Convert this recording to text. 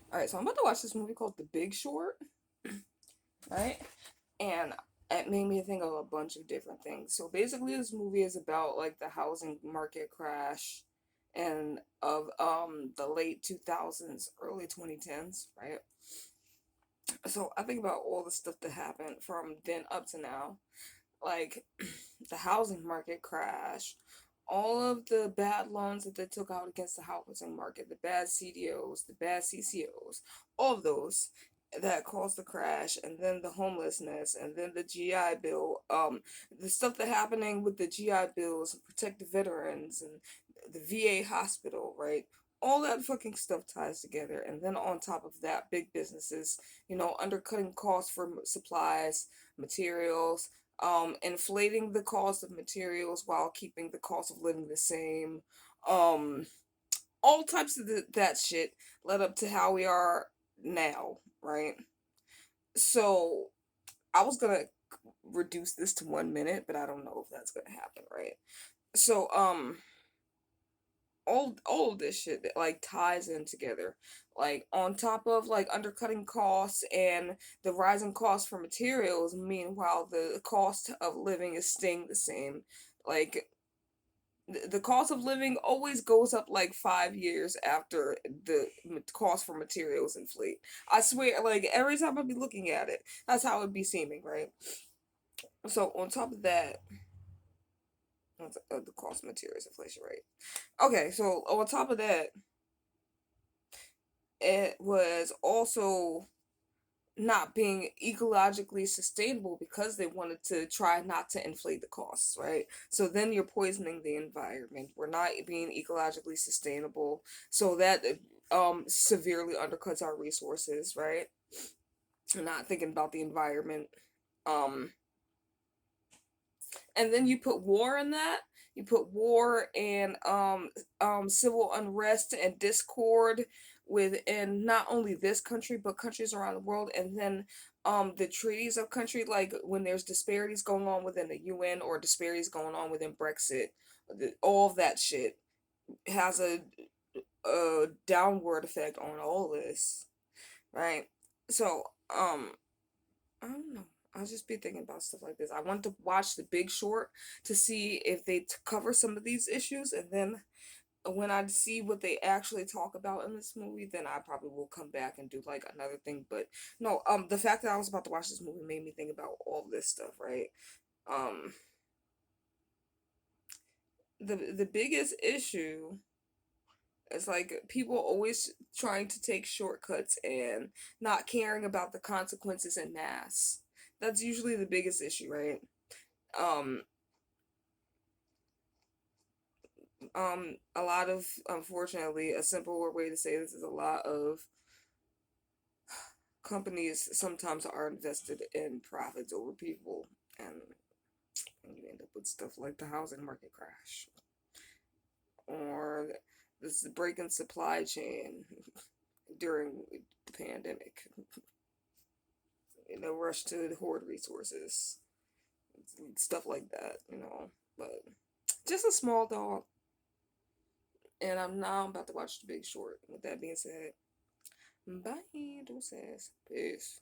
Alright, so I'm about to watch this movie called The Big Short, right? And it made me think of a bunch of different things. So basically this movie is about like the housing market crash and of the late 2000s, early 2010s, right? So I think about all the stuff that happened from then up to now. Like the housing market crash, all of the bad loans that they took out against the housing market, the bad CDOs, the bad CCOs, all of those that caused the crash, and then the homelessness, and then the GI Bill, the stuff that happening with the GI Bills and protect the veterans and the VA hospital, right? All that fucking stuff ties together, and then on top of that, big businesses, undercutting costs for supplies, materials, inflating the cost of materials while keeping the cost of living the same. Um, all types of that shit led up to how we are now, right? So I was gonna reduce this to 1 minute, but I don't know if that's gonna happen, right? So all of this shit that like ties in together, like on top of like undercutting costs and the rising costs for materials, meanwhile the cost of living is staying the same. Like the cost of living always goes up like 5 years after the cost for materials inflate. I swear, like every time I be looking at it, that's how it be seeming, right? So on top of that, the cost of materials inflation rate. Okay, so on top of that, it was also not being ecologically sustainable because they wanted to try not to inflate the costs, right? So then you're poisoning the environment. We're not being ecologically sustainable, so that severely undercuts our resources, right? Not thinking about the environment. Um and then you put war in that. You put war and civil unrest and discord within not only this country but countries around the world, and then the treaties of country, like when there's disparities going on within the UN or disparities going on within Brexit, all of that shit has a downward effect on all this, right? So I don't know. I'll just be thinking about stuff like this. I want to watch The Big Short to see if they cover some of these issues, and then when I see what they actually talk about in this movie, then I probably will come back and do like another thing. But no, the fact that I was about to watch this movie made me think about all this stuff, right? Um, the biggest issue is like people always trying to take shortcuts and not caring about the consequences in mass. That's usually the biggest issue, right? Um, a lot of, unfortunately, a simpler way to say this is a lot of companies sometimes are invested in profits over people, and you end up with stuff like the housing market crash or this break in supply chain during the pandemic. Rush to hoard resources, stuff like that, But just a small dog, and I'm now about to watch The Big Short. With that being said, bye, deuces, peace.